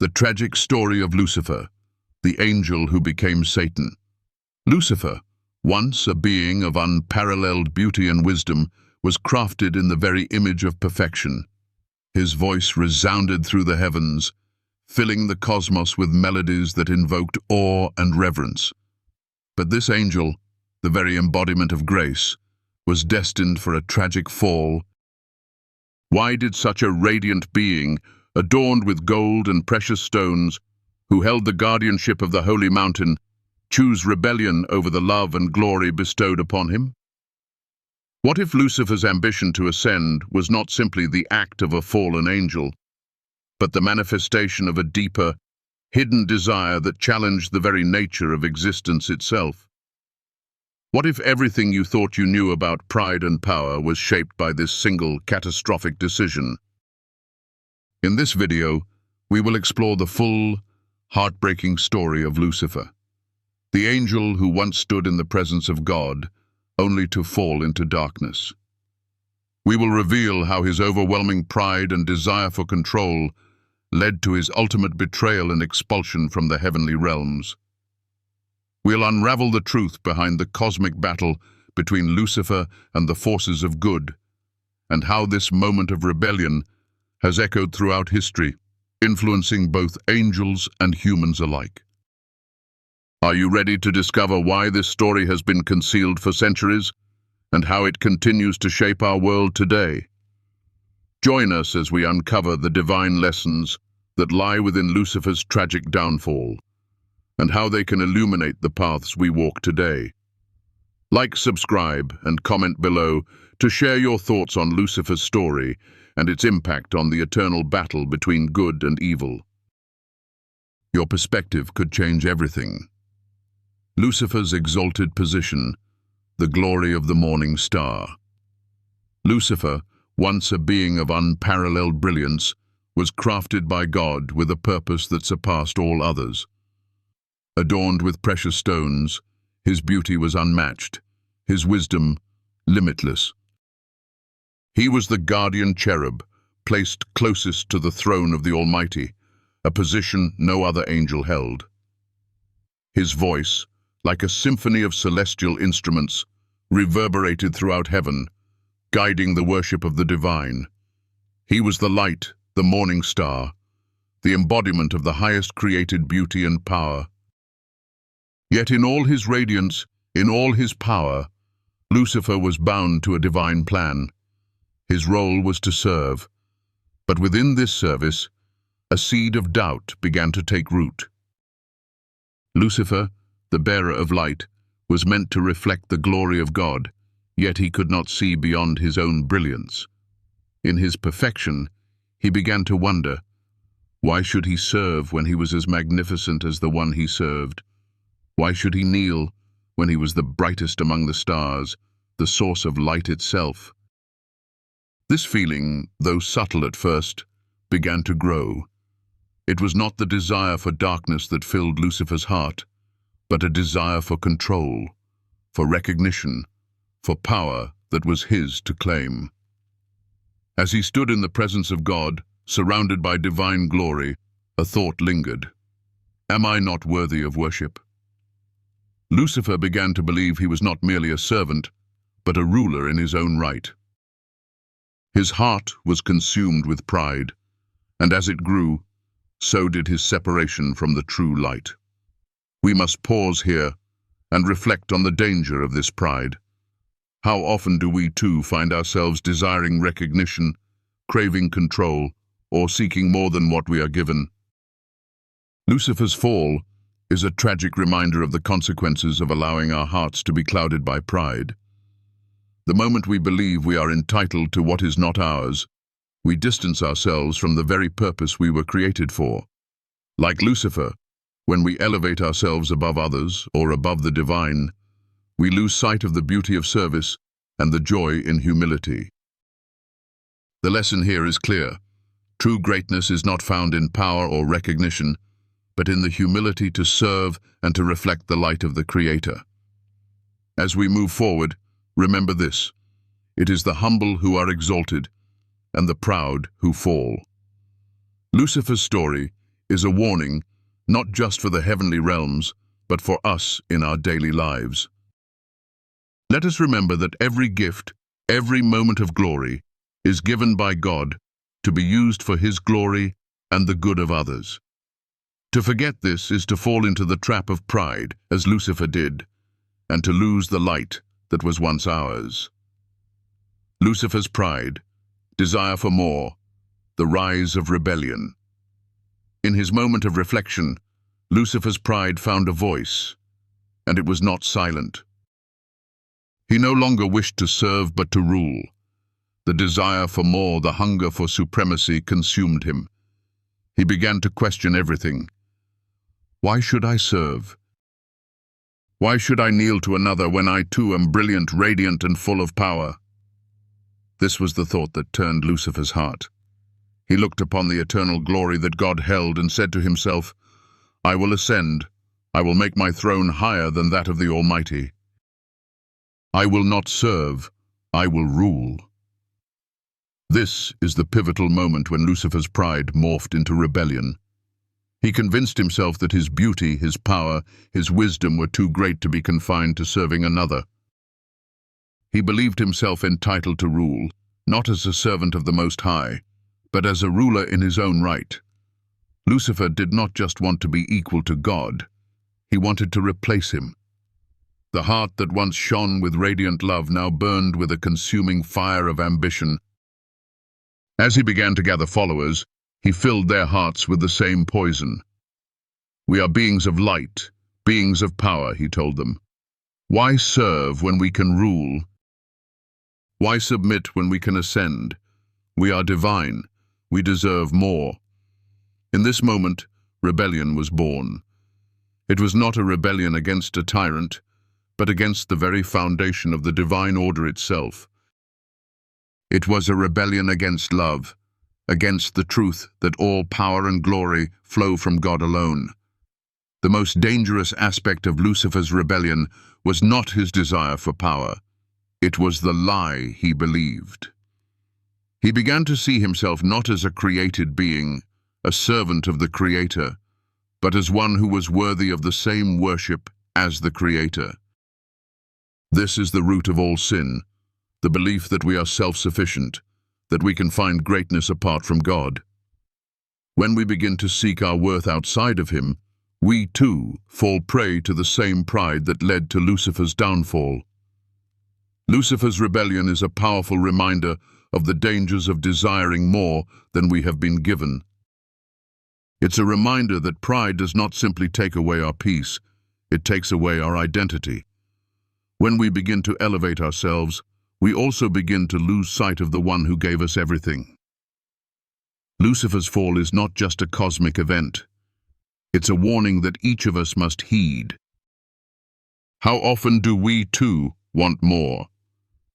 The tragic story of Lucifer, the angel who became Satan. Lucifer, once a being of unparalleled beauty and wisdom, was crafted in the very image of perfection. His voice resounded through the heavens, filling the cosmos with melodies that invoked awe and reverence. But this angel, the very embodiment of grace, was destined for a tragic fall. Why did such a radiant being, adorned with gold and precious stones, who held the guardianship of the holy mountain, choose rebellion over the love and glory bestowed upon him? What if Lucifer's ambition to ascend was not simply the act of a fallen angel, but the manifestation of a deeper, hidden desire that challenged the very nature of existence itself? What if everything you thought you knew about pride and power was shaped by this single catastrophic decision? In this video, we will explore the full, heartbreaking story of Lucifer, the angel who once stood in the presence of God, only to fall into darkness. We will reveal how his overwhelming pride and desire for control led to his ultimate betrayal and expulsion from the heavenly realms. We'll unravel the truth behind the cosmic battle between Lucifer and the forces of good, and how this moment of rebellion has echoed throughout history, influencing both angels and humans alike. Are you ready to discover why this story has been concealed for centuries, and how it continues to shape our world today? Join us as we uncover the divine lessons that lie within Lucifer's tragic downfall, and how they can illuminate the paths we walk today. Like, subscribe, and comment below to share your thoughts on Lucifer's story and its impact on the eternal battle between good and evil. Your perspective could change everything. Lucifer's exalted position, the glory of the morning star. Lucifer, once a being of unparalleled brilliance, was crafted by God with a purpose that surpassed all others. Adorned with precious stones, his beauty was unmatched, his wisdom limitless. He was the guardian cherub, placed closest to the throne of the Almighty, a position no other angel held. His voice, like a symphony of celestial instruments, reverberated throughout heaven, guiding the worship of the divine. He was the light, the morning star, the embodiment of the highest created beauty and power. Yet in all his radiance, in all his power, Lucifer was bound to a divine plan. His role was to serve, but within this service, a seed of doubt began to take root. Lucifer, the bearer of light, was meant to reflect the glory of God, yet he could not see beyond his own brilliance. In his perfection, he began to wonder, why should he serve when he was as magnificent as the one he served? Why should he kneel when he was the brightest among the stars, the source of light itself? This feeling, though subtle at first, began to grow. It was not the desire for darkness that filled Lucifer's heart, but a desire for control, for recognition, for power that was his to claim. As he stood in the presence of God, surrounded by divine glory, a thought lingered. Am I not worthy of worship? Lucifer began to believe he was not merely a servant, but a ruler in his own right. His heart was consumed with pride, and as it grew, so did his separation from the true light. We must pause here and reflect on the danger of this pride. How often do we too find ourselves desiring recognition, craving control, or seeking more than what we are given? Lucifer's fall is a tragic reminder of the consequences of allowing our hearts to be clouded by pride. The moment we believe we are entitled to what is not ours, we distance ourselves from the very purpose we were created for. Like Lucifer, when we elevate ourselves above others or above the divine, we lose sight of the beauty of service and the joy in humility. The lesson here is clear. True greatness is not found in power or recognition, but in the humility to serve and to reflect the light of the Creator. As we move forward, remember this: it is the humble who are exalted, and the proud who fall. Lucifer's story is a warning, not just for the heavenly realms, but for us in our daily lives. Let us remember that every gift, every moment of glory, is given by God to be used for His glory and the good of others. To forget this is to fall into the trap of pride, as Lucifer did, and to lose the light that was once ours. Lucifer's pride, desire for more, the rise of rebellion. In his moment of reflection, Lucifer's pride found a voice, and it was not silent. He no longer wished to serve but to rule. The desire for more, the hunger for supremacy consumed him. He began to question everything. Why should I serve? Why should I kneel to another when I too am brilliant, radiant, and full of power? This was the thought that turned Lucifer's heart. He looked upon the eternal glory that God held and said to himself, I will ascend. I will make my throne higher than that of the Almighty. I will not serve. I will rule. This is the pivotal moment when Lucifer's pride morphed into rebellion. He convinced himself that his beauty, his power, his wisdom were too great to be confined to serving another. He believed himself entitled to rule, not as a servant of the Most High, but as a ruler in his own right. Lucifer did not just want to be equal to God, he wanted to replace him. The heart that once shone with radiant love now burned with a consuming fire of ambition. As he began to gather followers, he filled their hearts with the same poison. We are beings of light, beings of power, he told them. Why serve when we can rule? Why submit when we can ascend? We are divine. We deserve more. In this moment, rebellion was born. It was not a rebellion against a tyrant, but against the very foundation of the divine order itself. It was a rebellion against love, against the truth that all power and glory flow from God alone. The most dangerous aspect of Lucifer's rebellion was not his desire for power. It was the lie he believed. He began to see himself not as a created being, a servant of the Creator, but as one who was worthy of the same worship as the Creator. This is the root of all sin, the belief that we are self-sufficient, that we can find greatness apart from God. When we begin to seek our worth outside of Him, we too fall prey to the same pride that led to Lucifer's downfall. Lucifer's rebellion is a powerful reminder of the dangers of desiring more than we have been given. It's a reminder that pride does not simply take away our peace, it takes away our identity. When we begin to elevate ourselves, we also begin to lose sight of the one who gave us everything. Lucifer's fall is not just a cosmic event. It's a warning that each of us must heed. How often do we too want more?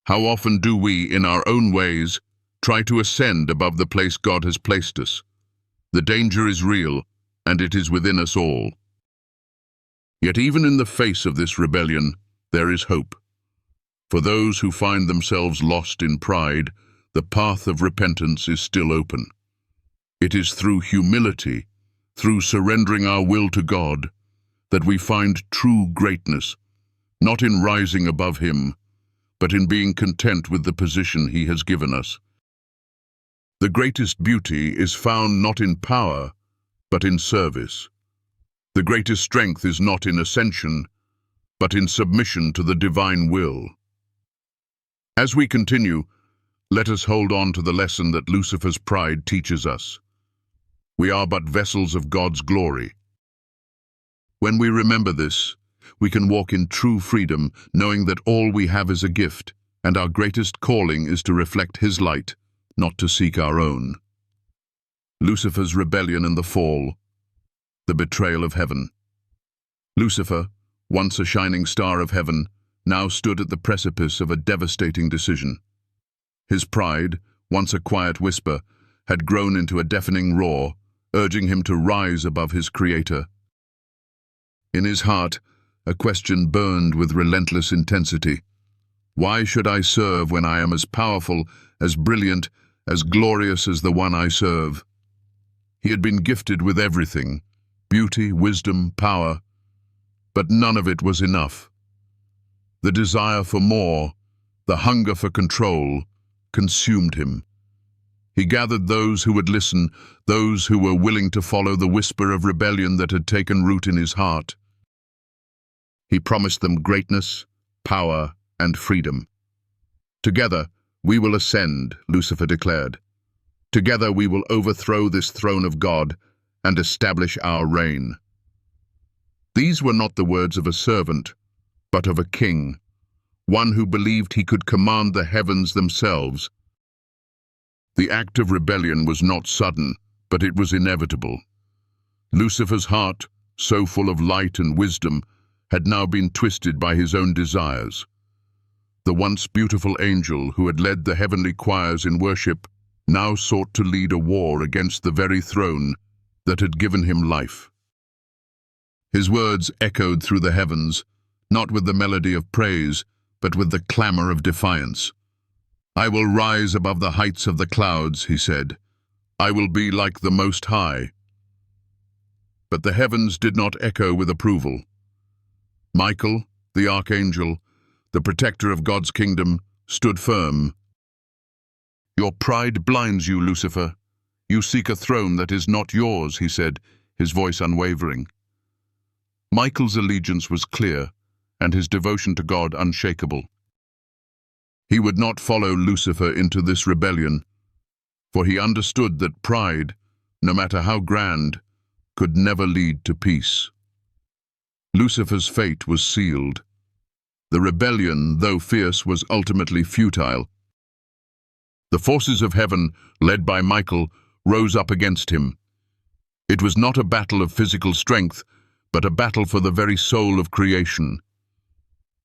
How often do we, in our own ways, try to ascend above the place God has placed us? The danger is real, and it is within us all. Yet even in the face of this rebellion, there is hope. For those who find themselves lost in pride, the path of repentance is still open. It is through humility, through surrendering our will to God, that we find true greatness, not in rising above Him, but in being content with the position He has given us. The greatest beauty is found not in power, but in service. The greatest strength is not in ascension, but in submission to the divine will. As we continue, let us hold on to the lesson that Lucifer's pride teaches us. We are but vessels of God's glory. When we remember this, we can walk in true freedom, knowing that all we have is a gift, and our greatest calling is to reflect His light, not to seek our own. Lucifer's rebellion and the fall, the betrayal of heaven. Lucifer, once a shining star of heaven, now stood at the precipice of a devastating decision. His pride, once a quiet whisper, had grown into a deafening roar, urging him to rise above his Creator. In his heart, a question burned with relentless intensity. Why should I serve when I am as powerful, as brilliant, as glorious as the one I serve? He had been gifted with everything: beauty, wisdom, power, but none of it was enough. The desire for more, the hunger for control, consumed him. He gathered those who would listen, those who were willing to follow the whisper of rebellion that had taken root in his heart. He promised them greatness, power, and freedom. "Together we will ascend," Lucifer declared. "Together we will overthrow this throne of God and establish our reign." These were not the words of a servant, but of a king, one who believed he could command the heavens themselves. The act of rebellion was not sudden, but it was inevitable. Lucifer's heart, so full of light and wisdom, had now been twisted by his own desires. The once beautiful angel who had led the heavenly choirs in worship now sought to lead a war against the very throne that had given him life. His words echoed through the heavens, not with the melody of praise, but with the clamor of defiance. "I will rise above the heights of the clouds," he said. "I will be like the Most High." But the heavens did not echo with approval. Michael, the Archangel, the protector of God's kingdom, stood firm. "Your pride blinds you, Lucifer. You seek a throne that is not yours," he said, his voice unwavering. Michael's allegiance was clear, and his devotion to God unshakable. He would not follow Lucifer into this rebellion, for he understood that pride, no matter how grand, could never lead to peace. Lucifer's fate was sealed. The rebellion, though fierce, was ultimately futile. The forces of heaven, led by Michael, rose up against him. It was not a battle of physical strength, but a battle for the very soul of creation.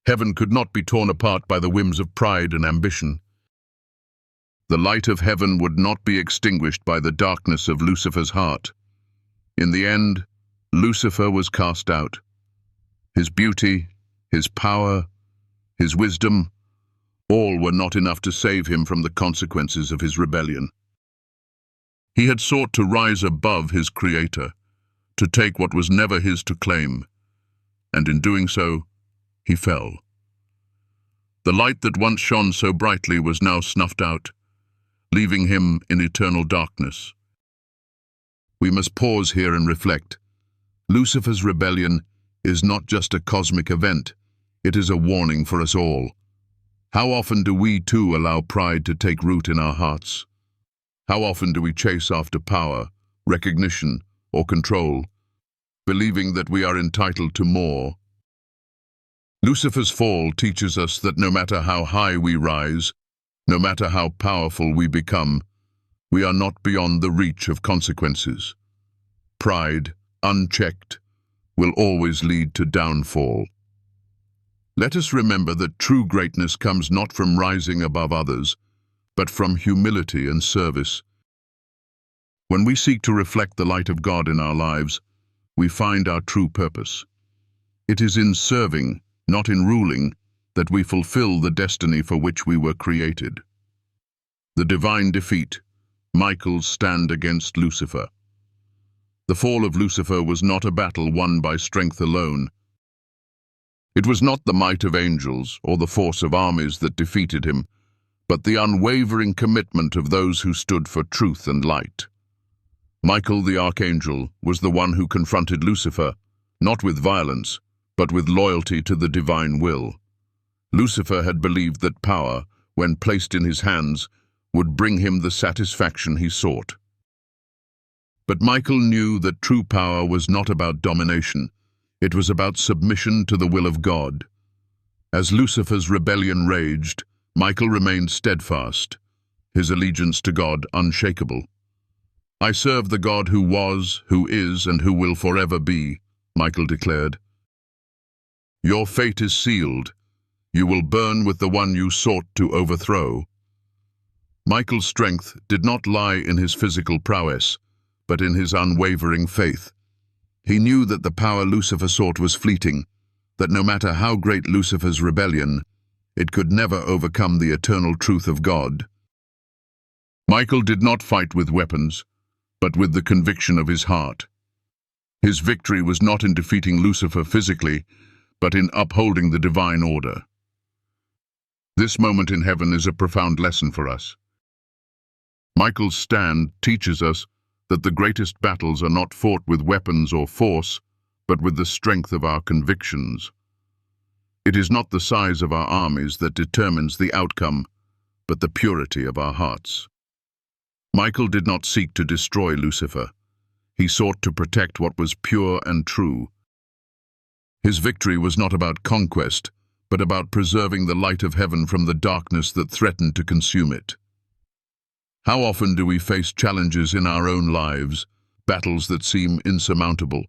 Heaven could not be torn apart by the whims of pride and ambition. The light of heaven would not be extinguished by the darkness of Lucifer's heart. In the end, Lucifer was cast out. His beauty, his power, his wisdom, all were not enough to save him from the consequences of his rebellion. He had sought to rise above his Creator, to take what was never his to claim, and in doing so, he fell. The light that once shone so brightly was now snuffed out, leaving him in eternal darkness. We must pause here and reflect. Lucifer's rebellion is not just a cosmic event, it is a warning for us all. How often do we too allow pride to take root in our hearts? How often do we chase after power, recognition, or control, believing that we are entitled to more? Lucifer's fall teaches us that no matter how high we rise, no matter how powerful we become, we are not beyond the reach of consequences. Pride, unchecked, will always lead to downfall. Let us remember that true greatness comes not from rising above others, but from humility and service. When we seek to reflect the light of God in our lives, we find our true purpose. It is in serving, not in ruling, that we fulfill the destiny for which we were created. The divine defeat, Michael's stand against Lucifer. The fall of Lucifer was not a battle won by strength alone. It was not the might of angels or the force of armies that defeated him, but the unwavering commitment of those who stood for truth and light. Michael the Archangel was the one who confronted Lucifer, not with violence, but with loyalty to the divine will. Lucifer had believed that power, when placed in his hands, would bring him the satisfaction he sought. But Michael knew that true power was not about domination. It was about submission to the will of God. As Lucifer's rebellion raged, Michael remained steadfast, his allegiance to God unshakable. "I serve the God who was, who is, and who will forever be," Michael declared. "Your fate is sealed. You will burn with the one you sought to overthrow." Michael's strength did not lie in his physical prowess, but in his unwavering faith. He knew that the power Lucifer sought was fleeting, that no matter how great Lucifer's rebellion, it could never overcome the eternal truth of God. Michael did not fight with weapons, but with the conviction of his heart. His victory was not in defeating Lucifer physically, but in upholding the divine order. This moment in heaven is a profound lesson for us. Michael's stand teaches us that the greatest battles are not fought with weapons or force, but with the strength of our convictions. It is not the size of our armies that determines the outcome, but the purity of our hearts. Michael did not seek to destroy Lucifer. He sought to protect what was pure and true. His victory was not about conquest, but about preserving the light of heaven from the darkness that threatened to consume it. How often do we face challenges in our own lives, battles that seem insurmountable?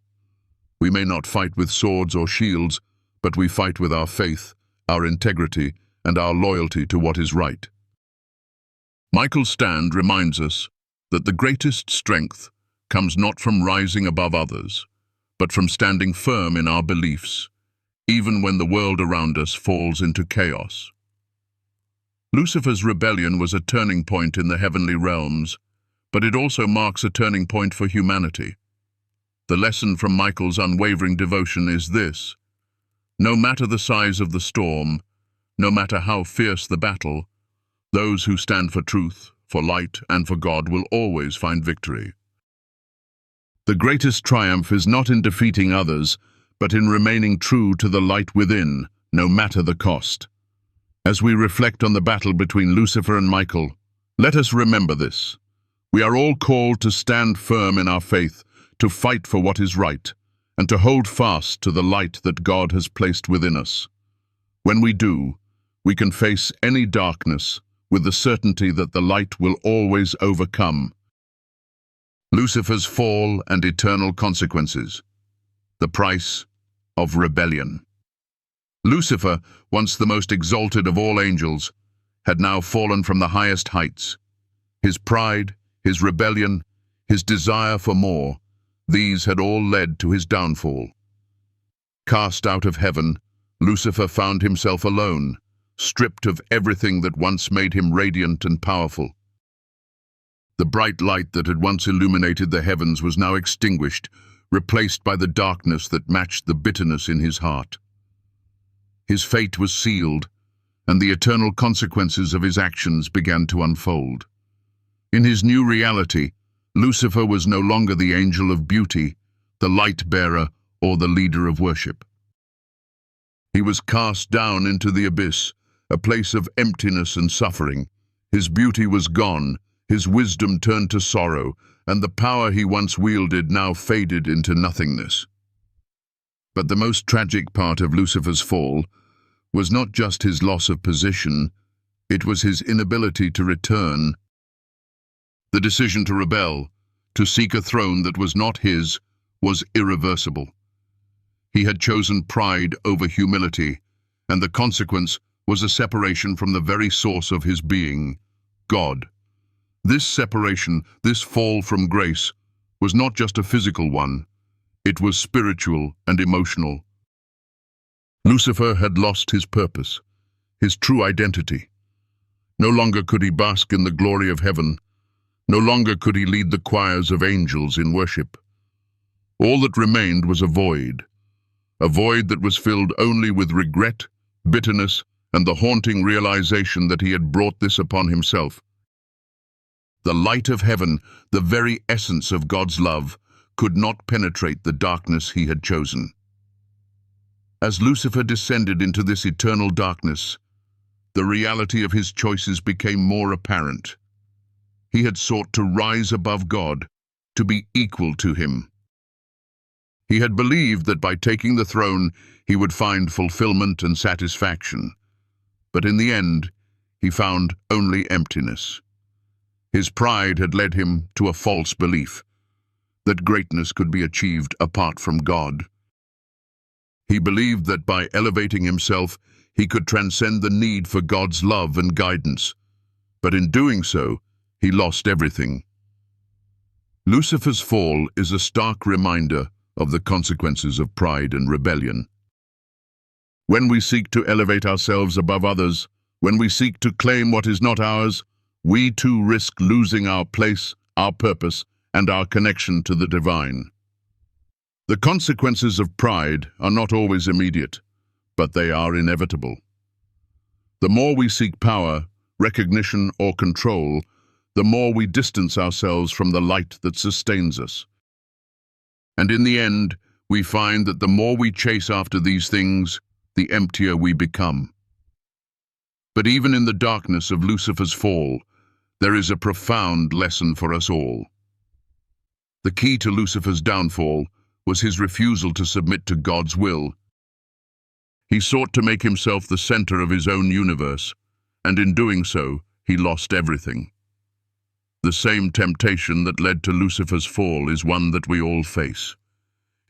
We may not fight with swords or shields, but we fight with our faith, our integrity, and our loyalty to what is right. Michael's stand reminds us that the greatest strength comes not from rising above others, but from standing firm in our beliefs, even when the world around us falls into chaos. Lucifer's rebellion was a turning point in the heavenly realms, but it also marks a turning point for humanity. The lesson from Michael's unwavering devotion is this: no matter the size of the storm, no matter how fierce the battle, those who stand for truth, for light, and for God will always find victory. The greatest triumph is not in defeating others, but in remaining true to the light within, no matter the cost. As we reflect on the battle between Lucifer and Michael, let us remember this. We are all called to stand firm in our faith, to fight for what is right, and to hold fast to the light that God has placed within us. When we do, we can face any darkness with the certainty that the light will always overcome. Lucifer's fall and eternal consequences. The price of rebellion. Lucifer, once the most exalted of all angels, had now fallen from the highest heights. His pride, his rebellion, his desire for more, these had all led to his downfall. Cast out of heaven, Lucifer found himself alone, stripped of everything that once made him radiant and powerful. The bright light that had once illuminated the heavens was now extinguished, replaced by the darkness that matched the bitterness in his heart. His fate was sealed, and the eternal consequences of his actions began to unfold. In his new reality, Lucifer was no longer the angel of beauty, the light-bearer, or the leader of worship. He was cast down into the abyss, a place of emptiness and suffering. His beauty was gone, his wisdom turned to sorrow, and the power he once wielded now faded into nothingness. But the most tragic part of Lucifer's fall was not just his loss of position, it was his inability to return. The decision to rebel, to seek a throne that was not his, was irreversible. He had chosen pride over humility, and the consequence was a separation from the very source of his being, God. This separation, this fall from grace, was not just a physical one. It was spiritual and emotional. Lucifer had lost his purpose, his true identity. No longer could he bask in the glory of heaven. No longer could he lead the choirs of angels in worship. All that remained was a void that was filled only with regret, bitterness, and the haunting realization that he had brought this upon himself. The light of heaven, the very essence of God's love, could not penetrate the darkness he had chosen. As Lucifer descended into this eternal darkness, the reality of his choices became more apparent. He had sought to rise above God, to be equal to him. He had believed that by taking the throne, he would find fulfillment and satisfaction. But in the end, he found only emptiness. His pride had led him to a false belief that greatness could be achieved apart from God. He believed that by elevating himself, he could transcend the need for God's love and guidance. But in doing so, he lost everything. Lucifer's fall is a stark reminder of the consequences of pride and rebellion. When we seek to elevate ourselves above others, when we seek to claim what is not ours, we too risk losing our place, our purpose, and our connection to the divine. The consequences of pride are not always immediate, but they are inevitable. The more we seek power, recognition, or control, the more we distance ourselves from the light that sustains us. And in the end, we find that the more we chase after these things, the emptier we become. But even in the darkness of Lucifer's fall, there is a profound lesson for us all. The key to Lucifer's downfall was his refusal to submit to God's will. He sought to make himself the center of his own universe, and in doing so, he lost everything. The same temptation that led to Lucifer's fall is one that we all face.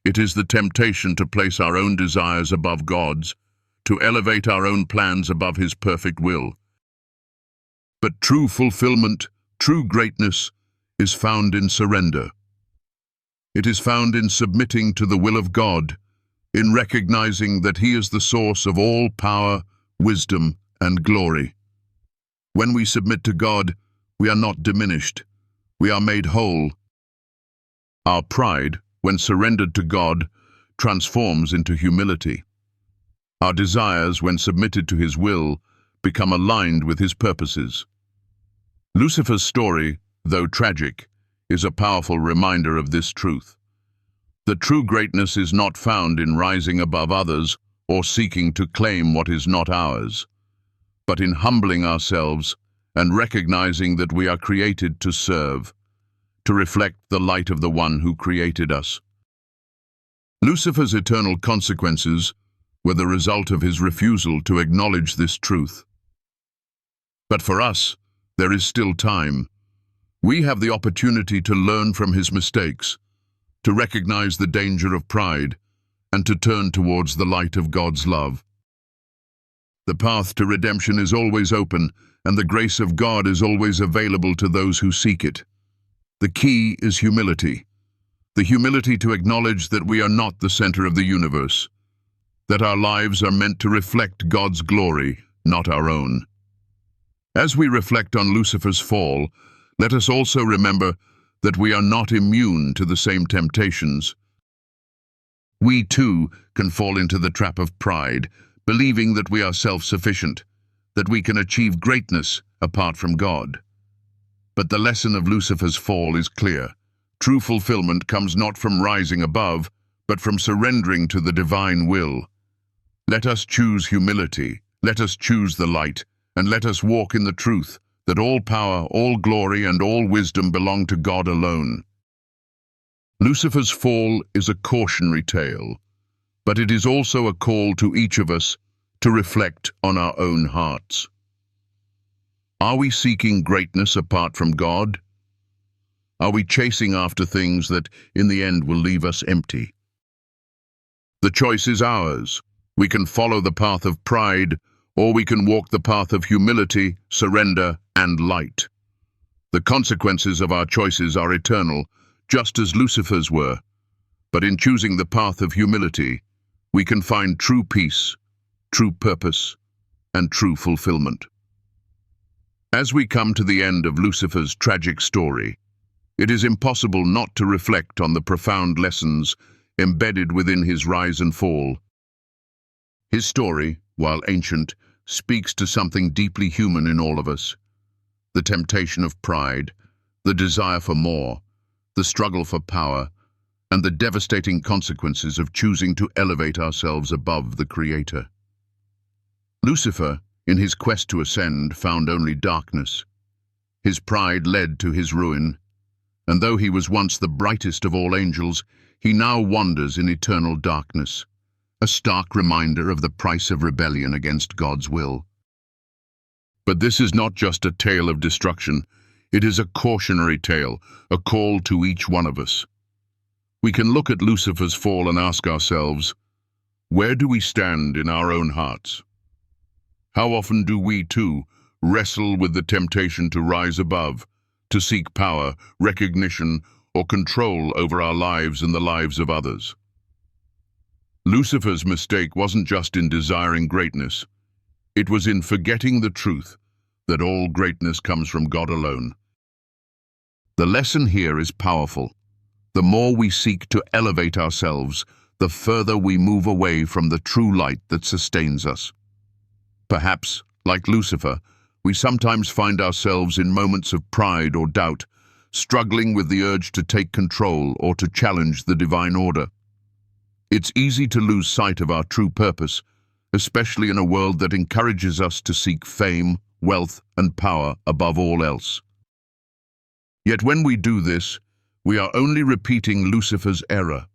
It is the temptation to place our own desires above God's, to elevate our own plans above his perfect will. But true fulfillment, true greatness, is found in surrender. It is found in submitting to the will of God, in recognizing that he is the source of all power, wisdom, and glory. When we submit to God, we are not diminished. We are made whole. Our pride, when surrendered to God, transforms into humility. Our desires, when submitted to his will, become aligned with his purposes. Lucifer's story, though tragic, is a powerful reminder of this truth. The true greatness is not found in rising above others or seeking to claim what is not ours, but in humbling ourselves and recognizing that we are created to serve, to reflect the light of the one who created us. Lucifer's eternal consequences were the result of his refusal to acknowledge this truth. But for us, there is still time. We have the opportunity to learn from his mistakes, to recognize the danger of pride, and to turn towards the light of God's love. The path to redemption is always open, and the grace of God is always available to those who seek it. The key is humility. The humility to acknowledge that we are not the center of the universe, that our lives are meant to reflect God's glory, not our own. As we reflect on Lucifer's fall, let us also remember that we are not immune to the same temptations. We too can fall into the trap of pride, believing that we are self-sufficient, that we can achieve greatness apart from God. But the lesson of Lucifer's fall is clear. True fulfillment comes not from rising above, but from surrendering to the divine will. Let us choose humility, let us choose the light, and let us walk in the truth that all power, all glory, and all wisdom belong to God alone. Lucifer's fall is a cautionary tale, but it is also a call to each of us to reflect on our own hearts. Are we seeking greatness apart from God? Are we chasing after things that, in the end, will leave us empty? The choice is ours. We can follow the path of pride, or we can walk the path of humility, surrender, and light. The consequences of our choices are eternal, just as Lucifer's were. But in choosing the path of humility, we can find true peace, true purpose, and true fulfillment. As we come to the end of Lucifer's tragic story, it is impossible not to reflect on the profound lessons embedded within his rise and fall. His story, while ancient, speaks to something deeply human in all of us. The temptation of pride, the desire for more, the struggle for power, and the devastating consequences of choosing to elevate ourselves above the Creator. Lucifer, in his quest to ascend, found only darkness. His pride led to his ruin, and though he was once the brightest of all angels, he now wanders in eternal darkness, a stark reminder of the price of rebellion against God's will. But this is not just a tale of destruction, it is a cautionary tale, a call to each one of us. We can look at Lucifer's fall and ask ourselves, where do we stand in our own hearts? How often do we, too, wrestle with the temptation to rise above, to seek power, recognition, or control over our lives and the lives of others? Lucifer's mistake wasn't just in desiring greatness. It was in forgetting the truth that all greatness comes from God alone. The lesson here is powerful. The more we seek to elevate ourselves, the further we move away from the true light that sustains us. Perhaps, like Lucifer, we sometimes find ourselves in moments of pride or doubt, struggling with the urge to take control or to challenge the divine order. It's easy to lose sight of our true purpose, especially in a world that encourages us to seek fame, wealth, and power above all else. Yet when we do this, we are only repeating Lucifer's error.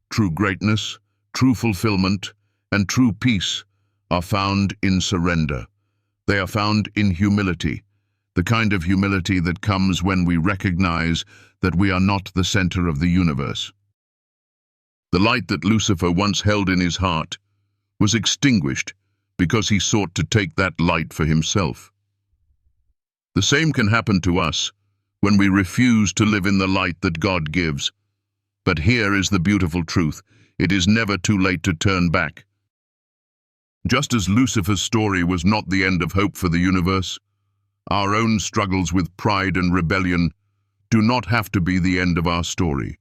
True greatness, true fulfillment, and true peace are found in surrender. They are found in humility, the kind of humility that comes when we recognize that we are not the center of the universe. The light that Lucifer once held in his heart was extinguished because he sought to take that light for himself. The same can happen to us when we refuse to live in the light that God gives. But here is the beautiful truth: it is never too late to turn back. Just as Lucifer's story was not the end of hope for the universe, our own struggles with pride and rebellion do not have to be the end of our story.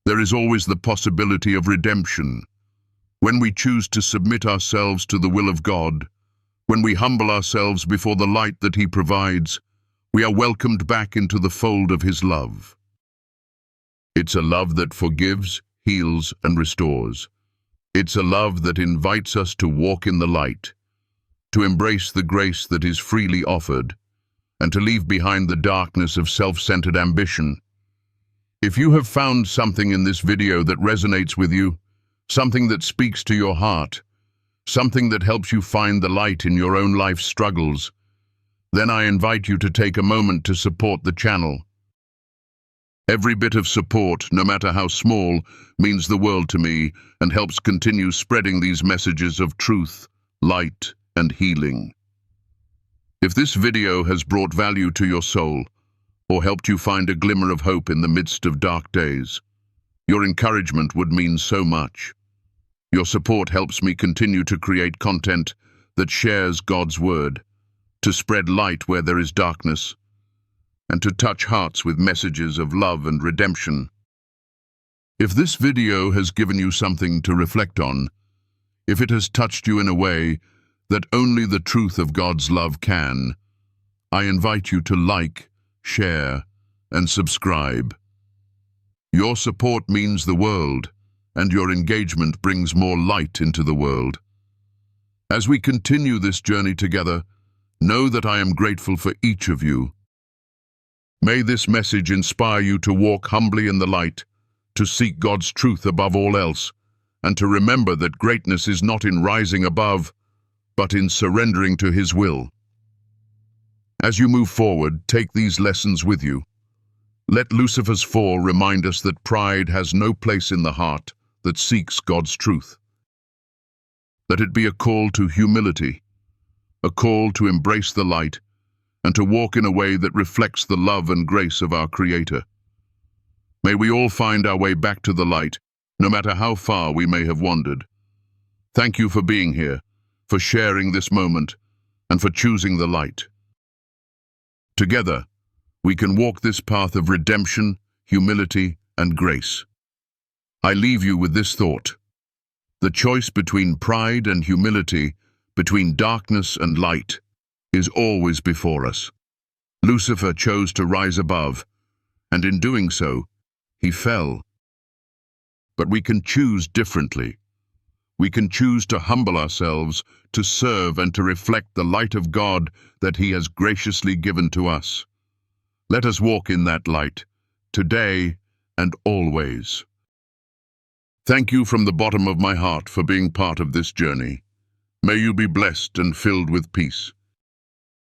There is always the possibility of redemption. When we choose to submit ourselves to the will of God, when we humble ourselves before the light that He provides, we are welcomed back into the fold of His love. It's a love that forgives, heals, and restores. It's a love that invites us to walk in the light, to embrace the grace that is freely offered, and to leave behind the darkness of self-centered ambition. If you have found something in this video that resonates with you, something that speaks to your heart, something that helps you find the light in your own life's struggles, then I invite you to take a moment to support the channel. Every bit of support, no matter how small, means the world to me and helps continue spreading these messages of truth, light, and healing. If this video has brought value to your soul, or helped you find a glimmer of hope in the midst of dark days, your encouragement would mean so much. Your support helps me continue to create content that shares God's word, to spread light where there is darkness, and to touch hearts with messages of love and redemption. If this video has given you something to reflect on, if it has touched you in a way that only the truth of God's love can, I invite you to like, share, and subscribe. Your support means the world, and your engagement brings more light into the world. As we continue this journey together, know that I am grateful for each of you. May this message inspire you to walk humbly in the light, to seek God's truth above all else, and to remember that greatness is not in rising above, but in surrendering to His will. As you move forward, take these lessons with you. Let Lucifer's fall remind us that pride has no place in the heart that seeks God's truth. Let it be a call to humility, a call to embrace the light, and to walk in a way that reflects the love and grace of our Creator. May we all find our way back to the light, no matter how far we may have wandered. Thank you for being here, for sharing this moment, and for choosing the light. Together, we can walk this path of redemption, humility, and grace. I leave you with this thought: the choice between pride and humility, between darkness and light, is always before us. Lucifer chose to rise above, and in doing so, he fell. But we can choose differently. We can choose to humble ourselves, to serve and to reflect the light of God that He has graciously given to us. Let us walk in that light, today and always. Thank you from the bottom of my heart for being part of this journey. May you be blessed and filled with peace.